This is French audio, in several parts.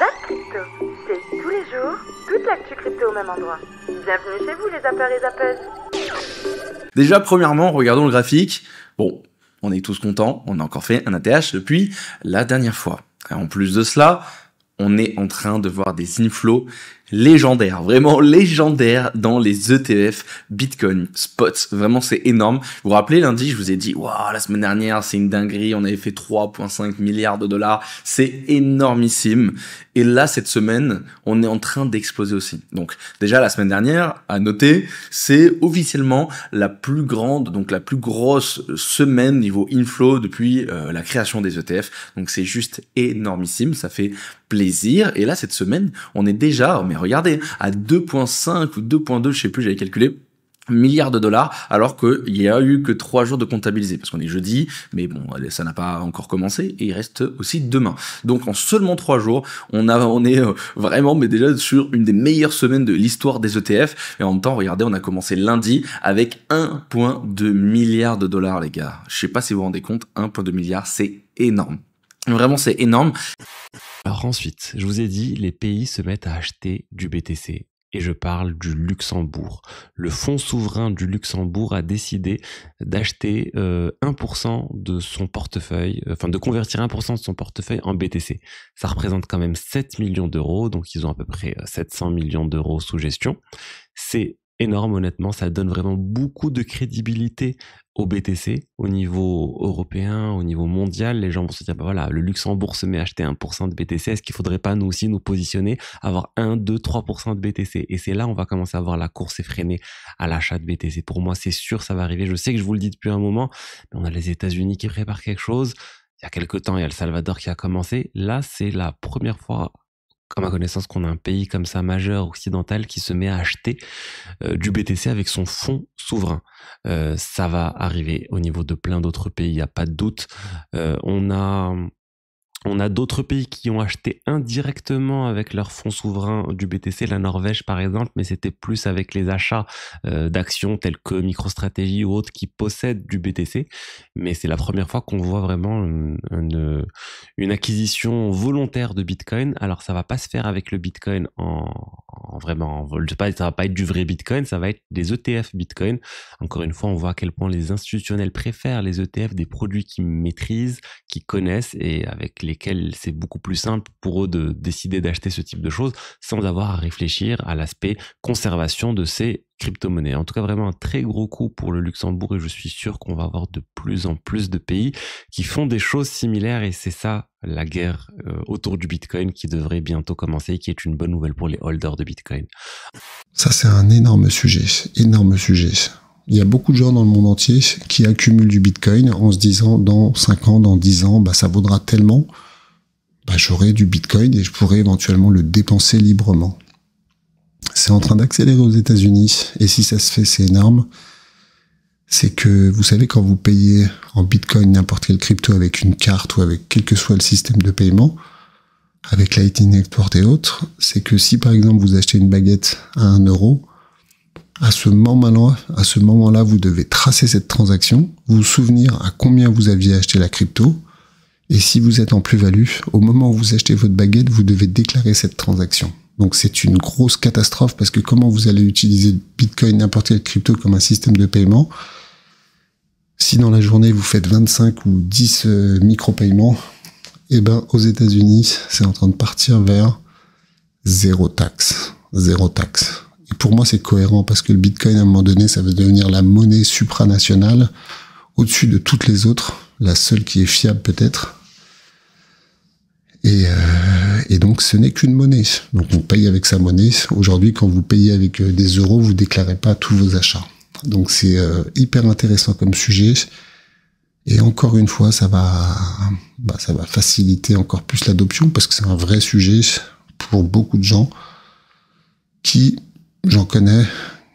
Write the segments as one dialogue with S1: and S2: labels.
S1: Zap Crypto, c'est tous les jours, toute l'actu crypto au même endroit. Bienvenue chez vous les zappeurs et zappeuses.
S2: Déjà, premièrement, regardons le graphique. Bon, on est tous contents, on a encore fait un ATH depuis la dernière fois. Et en plus de cela, on est en train de voir des inflows légendaires, vraiment légendaires dans les ETF Bitcoin Spots. Vraiment, c'est énorme. Vous vous rappelez, lundi, je vous ai dit, waouh, la semaine dernière, c'est une dinguerie. On avait fait 3,5 milliards de dollars. C'est énormissime. Et là, cette semaine, on est en train d'exploser aussi. Donc, déjà, la semaine dernière, à noter, c'est officiellement la plus grande, donc la plus grosse semaine niveau inflow depuis la création des ETF. Donc, c'est juste énormissime. Ça fait plaisir. Et là, cette semaine, on est déjà, mais regardez, à 2,5 ou 2,2, je sais plus, j'avais calculé, milliards de dollars, alors qu'il y a eu que 3 jours de comptabilisé, parce qu'on est jeudi, mais bon, ça n'a pas encore commencé, et il reste aussi demain. Donc, en seulement 3 jours, on est vraiment, mais déjà sur une des meilleures semaines de l'histoire des ETF, et en même temps, regardez, on a commencé lundi avec 1,2 milliard de dollars, les gars. Je sais pas si vous vous rendez compte, 1,2 milliard, c'est énorme. Vraiment, c'est énorme.
S3: Alors ensuite, je vous ai dit, les pays se mettent à acheter du BTC. Et je parle du Luxembourg. Le fonds souverain du Luxembourg a décidé d'acheter 1% de son portefeuille, enfin de convertir 1% de son portefeuille en BTC. Ça représente quand même 7 millions d'euros, donc ils ont à peu près 700 millions d'euros sous gestion. C'est énorme, honnêtement, ça donne vraiment beaucoup de crédibilité au BTC, au niveau européen, au niveau mondial. Les gens vont se dire, bah voilà, le Luxembourg se met à acheter 1% de BTC, est-ce qu'il faudrait pas nous aussi nous positionner, avoir 1, 2, 3% de BTC? Et c'est là on va commencer à voir la course effrénée à l'achat de BTC. Pour moi, c'est sûr, ça va arriver. Je sais que je vous le dis depuis un moment, mais on a les États-Unis qui préparent quelque chose. Il y a quelques temps, il y a le Salvador qui a commencé. Là, c'est la première fois, à ma connaissance, qu'on a un pays comme ça majeur occidental qui se met à acheter du BTC avec son fonds souverain. Ça va arriver au niveau de plein d'autres pays, il n'y a pas de doute. On a d'autres pays qui ont acheté indirectement avec leurs fonds souverains du BTC, la Norvège par exemple, mais c'était plus avec les achats d'actions telles que MicroStrategy ou autres qui possèdent du BTC. Mais c'est la première fois qu'on voit vraiment une acquisition volontaire de Bitcoin. Alors ça va pas se faire avec le Bitcoin en vraiment, ça va pas être du vrai Bitcoin, ça va être des ETF Bitcoin. Encore une fois, on voit à quel point les institutionnels préfèrent les ETF, des produits qu'ils maîtrisent, qu'ils connaissent et avec lesquels c'est beaucoup plus simple pour eux de décider d'acheter ce type de choses sans avoir à réfléchir à l'aspect conservation de ces crypto-monnaies. En tout cas, vraiment un très gros coup pour le Luxembourg et je suis sûr qu'on va avoir de plus en plus de pays qui font des choses similaires et c'est ça la guerre autour du Bitcoin qui devrait bientôt commencer et qui est une bonne nouvelle pour les holders de Bitcoin.
S4: Ça, c'est un énorme sujet, énorme sujet. Il y a beaucoup de gens dans le monde entier qui accumulent du Bitcoin en se disant dans 5 ans, dans 10 ans, ça vaudra tellement, j'aurai du Bitcoin et je pourrai éventuellement le dépenser librement. C'est en train d'accélérer aux États-Unis et si ça se fait, c'est énorme. C'est que, vous savez, quand vous payez en Bitcoin n'importe quelle crypto avec une carte ou avec quel que soit le système de paiement, avec Lightning Network et autres, c'est que si par exemple vous achetez une baguette à 1 euro, à ce moment-là, vous devez tracer cette transaction, vous souvenir à combien vous aviez acheté la crypto, et si vous êtes en plus-value, au moment où vous achetez votre baguette, vous devez déclarer cette transaction. Donc c'est une grosse catastrophe, parce que comment vous allez utiliser Bitcoin, n'importe quelle crypto, comme un système de paiement, si dans la journée vous faites 25 ou 10 micro-paiements, aux États-Unis, c'est en train de partir vers zéro taxe. Et pour moi, c'est cohérent parce que le Bitcoin, à un moment donné, ça va devenir la monnaie supranationale au-dessus de toutes les autres, la seule qui est fiable peut-être. Et donc, ce n'est qu'une monnaie. Donc, on paye avec sa monnaie. Aujourd'hui, quand vous payez avec des euros, vous déclarez pas tous vos achats. Donc, c'est hyper intéressant comme sujet. Et encore une fois, ça va faciliter encore plus l'adoption parce que c'est un vrai sujet pour beaucoup de gens qui, j'en connais,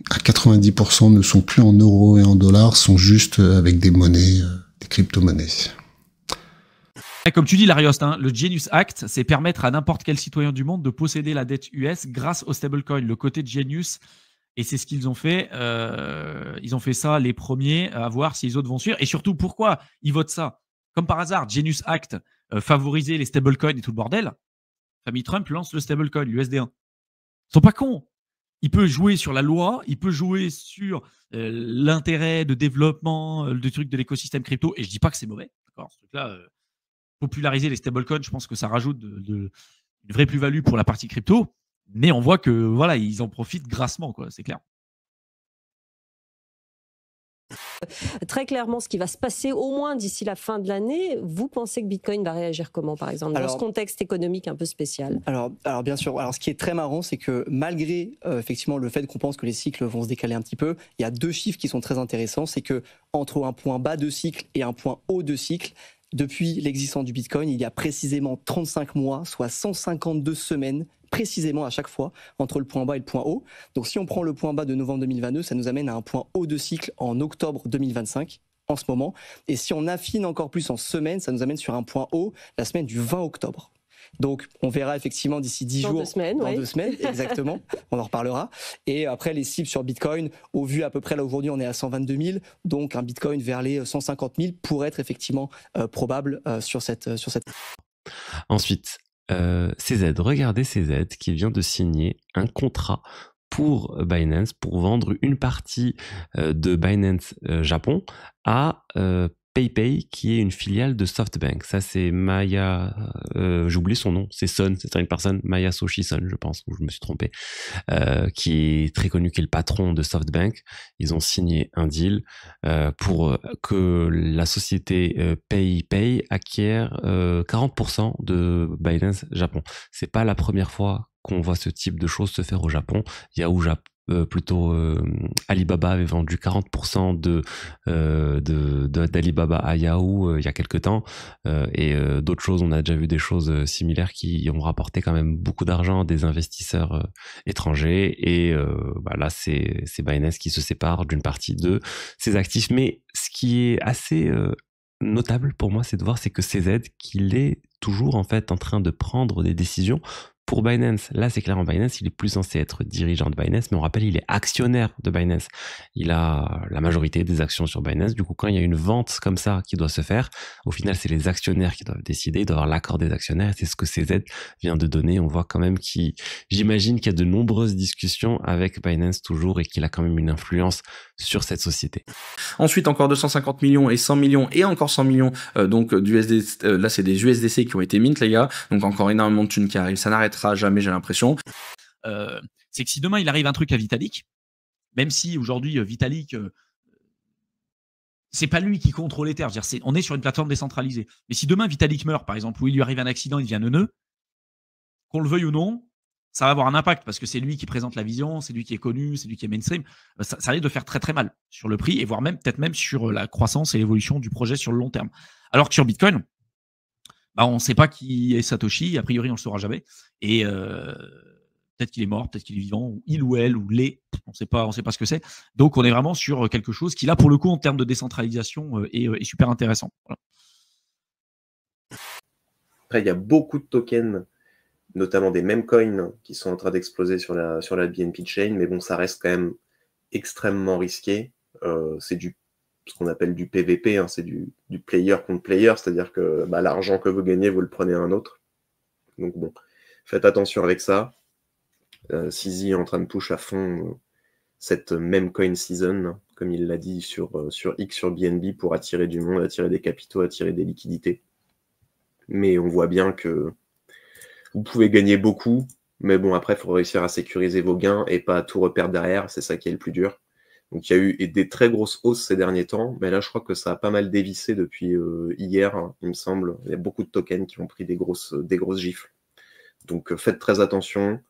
S4: à 90% ne sont plus en euros et en dollars, sont juste avec des monnaies, des crypto-monnaies.
S5: Comme tu dis, Larios, le Genius Act, c'est permettre à n'importe quel citoyen du monde de posséder la dette US grâce au stablecoin. Le côté de Genius, et c'est ce qu'ils ont fait. Ils ont fait ça les premiers, à voir si les autres vont suivre. Et surtout, pourquoi ils votent ça? Comme par hasard, Genius Act favorisait les stablecoins et tout le bordel. famille Trump lance le stablecoin, l'USD1. Ils sont pas cons. Il peut jouer sur la loi, il peut jouer sur l'intérêt de développement de trucs de l'écosystème crypto. Et je dis pas que c'est mauvais. D'accord, ce truc-là, populariser les stablecoins, je pense que ça rajoute une vraie plus-value pour la partie crypto. Mais on voit que voilà, ils en profitent grassement, quoi. C'est clair.
S6: Très clairement, ce qui va se passer au moins d'ici la fin de l'année, vous pensez que Bitcoin va réagir comment, par exemple, dans ce contexte économique un peu spécial?
S7: Alors bien sûr. Alors ce qui est très marrant, c'est que malgré effectivement le fait qu'on pense que les cycles vont se décaler un petit peu, il y a 2 chiffres qui sont très intéressants. C'est que entre un point bas de cycle et un point haut de cycle, depuis l'existence du Bitcoin, il y a précisément 35 mois, soit 152 semaines, précisément à chaque fois, entre le point bas et le point haut. Donc si on prend le point bas de novembre 2022, ça nous amène à un point haut de cycle en octobre 2025, en ce moment. Et si on affine encore plus en semaines, ça nous amène sur un point haut la semaine du 20 octobre. Donc, on verra effectivement d'ici 10 jours.
S6: Dans 2 semaines,
S7: Dans 2 semaines, exactement. On en reparlera. Et après, les cibles sur Bitcoin, au vu à peu près, là aujourd'hui, on est à 122 000. Donc, un Bitcoin vers les 150 000 pourrait être effectivement probable sur cette.
S3: Ensuite, CZ, regardez CZ qui vient de signer un contrat pour Binance pour vendre une partie de Binance Japon à PayPay, qui est une filiale de SoftBank. Ça, c'est Maya, j'ai oublié son nom, c'est Son, c'est une personne, Maya Soshi Son, je pense, ou je me suis trompé, qui est très connu, qui est le patron de SoftBank. Ils ont signé un deal pour que la société PayPay acquiert 40% de Binance Japon. C'est pas la première fois qu'on voit ce type de choses se faire au Japon. Yahoo Japon, Alibaba avait vendu 40% d'Alibaba à Yahoo il y a quelques temps, et d'autres choses, on a déjà vu des choses similaires qui ont rapporté quand même beaucoup d'argent à des investisseurs étrangers, et là c'est Binance qui se sépare d'une partie de ses actifs. Mais ce qui est assez notable pour moi, c'est de voir, c'est que CZ, qu'il est toujours en fait en train de prendre des décisions pour Binance. Là, c'est clairement Binance, il est plus censé être dirigeant de Binance, mais on rappelle, il est actionnaire de Binance. Il a la majorité des actions sur Binance. Du coup, quand il y a une vente comme ça qui doit se faire, au final, c'est les actionnaires qui doivent décider, il doit avoir l'accord des actionnaires. C'est ce que CZ vient de donner. On voit quand même j'imagine qu'il y a de nombreuses discussions avec Binance toujours, et qu'il a quand même une influence sur cette société.
S2: Ensuite, encore 250 millions et 100 millions et encore 100 millions donc d'USD. Là, c'est des USDC qui ont été mint, les gars. Donc encore énormément de thunes qui arrivent. Ça n'arrêtera jamais, j'ai l'impression.
S5: C'est que si demain il arrive un truc à Vitalik, même si aujourd'hui Vitalik, c'est pas lui qui contrôle Ether, on est sur une plateforme décentralisée. Mais si demain Vitalik meurt, par exemple, ou il lui arrive un accident, il devient neuneux, qu'on le veuille ou non, ça va avoir un impact, parce que c'est lui qui présente la vision, c'est lui qui est connu, c'est lui qui est mainstream. Ça risque de faire très très mal sur le prix, et voire même peut-être même sur la croissance et l'évolution du projet sur le long terme. Alors que sur Bitcoin, on ne sait pas qui est Satoshi, a priori on ne le saura jamais, et peut-être qu'il est mort, peut-être qu'il est vivant, ou il ou elle, ou les, on ne sait pas ce que c'est. Donc on est vraiment sur quelque chose qui, là pour le coup, en termes de décentralisation, est super intéressant. Voilà.
S8: Après, il y a beaucoup de tokens, notamment des meme coins, qui sont en train d'exploser sur la BNB chain, mais bon, ça reste quand même extrêmement risqué. C'est ce qu'on appelle du PVP, c'est du player contre player, c'est-à-dire que l'argent que vous gagnez, vous le prenez à un autre. Donc bon, faites attention avec ça. CZ est en train de push à fond cette meme coin season, comme il l'a dit sur X, sur BNB, pour attirer du monde, attirer des capitaux, attirer des liquidités. Mais on voit bien que vous pouvez gagner beaucoup, mais bon, après, il faut réussir à sécuriser vos gains et pas tout reperdre derrière, c'est ça qui est le plus dur. Donc il y a eu des très grosses hausses ces derniers temps, mais là je crois que ça a pas mal dévissé depuis hier, il me semble. Il y a beaucoup de tokens qui ont pris des grosses gifles. Donc faites très attention.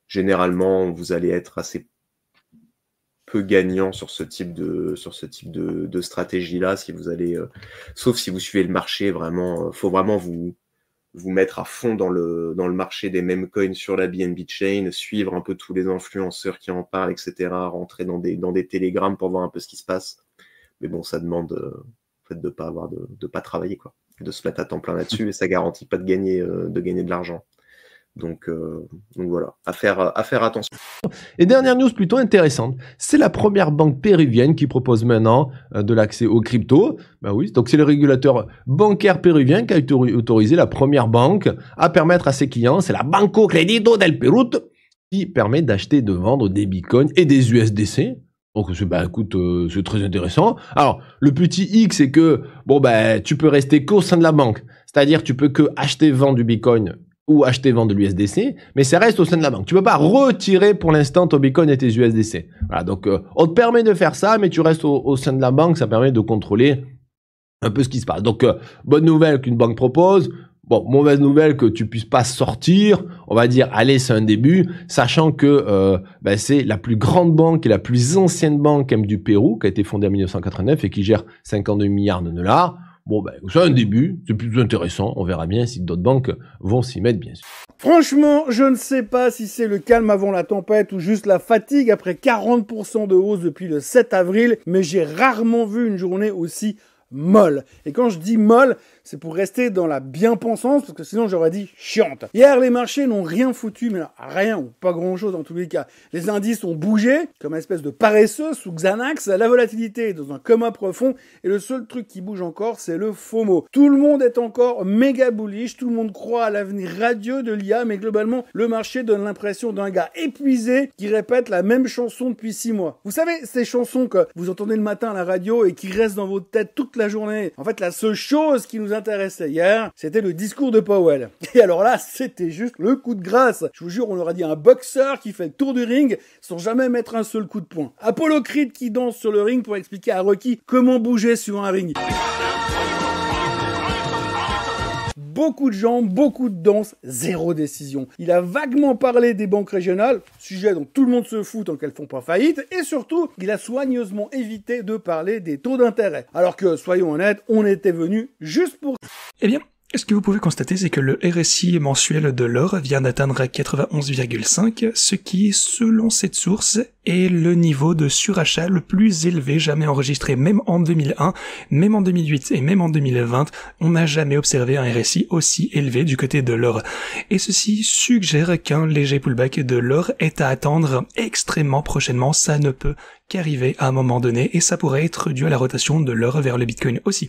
S8: Généralement, vous allez être assez peu gagnant sur ce type de stratégie-là, si vous allez, sauf si vous suivez le marché vraiment. Faut vraiment vous mettre à fond dans le marché des meme coins sur la BNB chain, suivre un peu tous les influenceurs qui en parlent, etc., rentrer dans des télégrammes pour voir un peu ce qui se passe. Mais bon, ça demande en fait, de pas travailler, quoi, de se mettre à temps plein là-dessus, et ça garantit pas de gagner de l'argent. Donc voilà, à faire attention.
S9: Et dernière news plutôt intéressante, c'est la première banque péruvienne qui propose maintenant de l'accès aux cryptos. Ben oui, donc c'est le régulateur bancaire péruvien qui a autorisé la première banque à permettre à ses clients, c'est la Banco Crédito del Perú, qui permet d'acheter et de vendre des bitcoins et des USDC. Donc, écoute, c'est très intéressant. Alors, le petit hic, c'est que, tu peux rester qu'au sein de la banque. C'est-à-dire, tu peux que acheter, vendre du bitcoin ou acheter, vendre de l'USDC, mais ça reste au sein de la banque. Tu peux pas retirer pour l'instant ton bitcoin et tes USDC. Voilà, donc, on te permet de faire ça, mais tu restes au sein de la banque. Ça permet de contrôler un peu ce qui se passe. Donc, bonne nouvelle qu'une banque propose. Bon, mauvaise nouvelle que tu puisses pas sortir, on va dire, allez, c'est un début, sachant que c'est la plus grande banque et la plus ancienne banque du Pérou, qui a été fondée en 1989 et qui gère 52 milliards de dollars. C'est un début, c'est plus intéressant, on verra bien si d'autres banques vont s'y mettre, bien sûr.
S10: Franchement, je ne sais pas si c'est le calme avant la tempête ou juste la fatigue après 40% de hausse depuis le 7 avril, mais j'ai rarement vu une journée aussi molle. Et quand je dis molle, c'est pour rester dans la bien-pensance, parce que sinon j'aurais dit chiante. Hier, les marchés n'ont rien foutu, mais rien, ou pas grand-chose dans tous les cas. Les indices ont bougé, comme une espèce de paresseux sous Xanax, la volatilité est dans un coma profond, et le seul truc qui bouge encore, c'est le FOMO. Tout le monde est encore méga bullish, tout le monde croit à l'avenir radieux de l'IA, mais globalement, le marché donne l'impression d'un gars épuisé qui répète la même chanson depuis 6 mois. Vous savez, ces chansons que vous entendez le matin à la radio et qui restent dans votre tête toute la journée. En fait, la seule chose qui nous intéressait hier, c'était le discours de Powell. Et alors là, c'était juste le coup de grâce. Je vous jure, on aurait dit un boxeur qui fait le tour du ring sans jamais mettre un seul coup de poing. Apollo Creed qui danse sur le ring pour expliquer à Rocky comment bouger sur un ring. Beaucoup de gens, beaucoup de danse, zéro décision. Il a vaguement parlé des banques régionales, sujet dont tout le monde se fout tant qu'elles font pas faillite, et surtout, il a soigneusement évité de parler des taux d'intérêt. Alors que, soyons honnêtes, on était venu juste pour...
S11: Eh bien, ce que vous pouvez constater, c'est que le RSI mensuel de l'or vient d'atteindre 91,5, ce qui, selon cette source, est le niveau de surachat le plus élevé jamais enregistré, même en 2001, même en 2008 et même en 2020, on n'a jamais observé un RSI aussi élevé du côté de l'or. Et ceci suggère qu'un léger pullback de l'or est à attendre extrêmement prochainement, ça ne peut qu'arriver à un moment donné, et ça pourrait être dû à la rotation de l'or vers le Bitcoin aussi.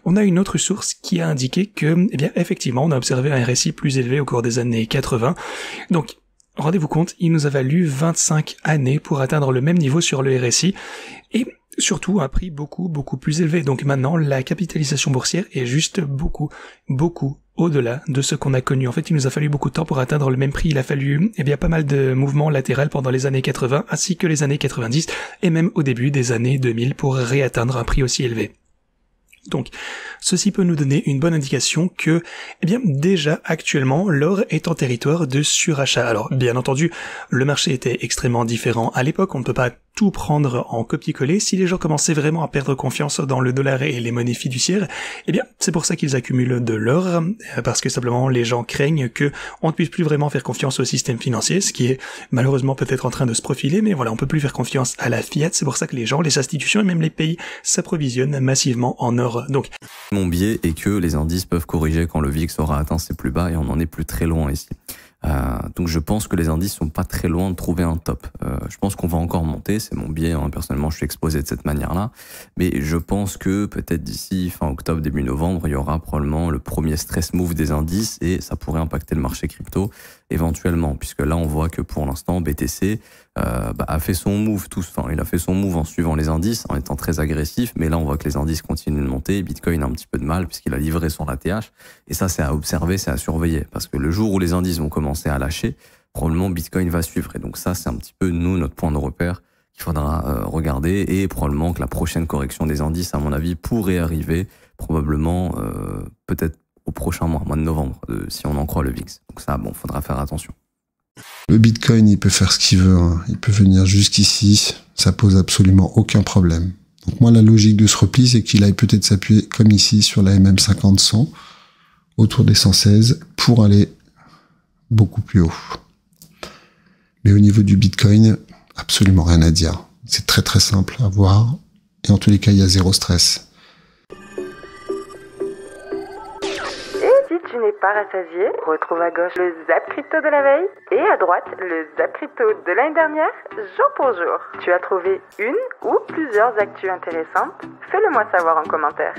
S11: On a une autre source qui a indiqué que, effectivement, on a observé un RSI plus élevé au cours des années 80. Donc, rendez-vous compte, il nous a valu 25 années pour atteindre le même niveau sur le RSI, et surtout un prix beaucoup plus élevé. Donc maintenant, la capitalisation boursière est juste beaucoup au-delà de ce qu'on a connu. En fait, il nous a fallu beaucoup de temps pour atteindre le même prix. Il a fallu, pas mal de mouvements latéraux pendant les années 80, ainsi que les années 90, et même au début des années 2000 pour réatteindre un prix aussi élevé. Donc, ceci peut nous donner une bonne indication que, déjà actuellement, l'or est en territoire de surachat. Alors, bien entendu, le marché était extrêmement différent à l'époque, on ne peut pas tout prendre en copier-coller. Si les gens commençaient vraiment à perdre confiance dans le dollar et les monnaies fiduciaires, c'est pour ça qu'ils accumulent de l'or, parce que simplement les gens craignent que on ne puisse plus vraiment faire confiance au système financier, ce qui est malheureusement peut-être en train de se profiler, mais voilà, on peut plus faire confiance à la fiat, c'est pour ça que les gens, les institutions et même les pays s'approvisionnent massivement en or. Donc,
S12: mon biais est que les indices peuvent corriger quand le VIX aura atteint ses plus bas et on n'en est plus très loin ici. Donc je pense que les indices sont pas très loin de trouver un top. Je pense qu'on va encore monter, c'est mon biais, personnellement je suis exposé de cette manière-là, mais je pense que peut-être d'ici fin octobre, début novembre, il y aura probablement le premier stress move des indices et ça pourrait impacter le marché crypto éventuellement, puisque là on voit que pour l'instant BTC a fait son move il a fait son move en suivant les indices, en étant très agressif, mais là on voit que les indices continuent de monter, Bitcoin a un petit peu de mal puisqu'il a livré son ATH, et ça c'est à observer, c'est à surveiller, parce que le jour où les indices vont commencer à lâcher, probablement Bitcoin va suivre, et donc ça c'est un petit peu notre point de repère qu'il faudra regarder, et probablement que la prochaine correction des indices, à mon avis, pourrait arriver probablement peut-être au prochain mois de novembre, si on en croit le VIX. Donc ça, faudra faire attention.
S4: Le Bitcoin, il peut faire ce qu'il veut, hein. Il peut venir jusqu'ici, ça pose absolument aucun problème. Donc moi, la logique de ce repli, c'est qu'il aille peut-être s'appuyer, comme ici, sur la MM50-100, autour des 116, pour aller beaucoup plus haut. Mais au niveau du Bitcoin, absolument rien à dire. C'est très très simple à voir, et en tous les cas, il y a zéro stress.
S1: Et dites, n'es pas rassasié, retrouve à gauche le Zap Crypto de la veille et à droite le Zap Crypto de l'année dernière, jour pour jour. Tu as trouvé une ou plusieurs actus intéressantes? Fais-le moi savoir en commentaire.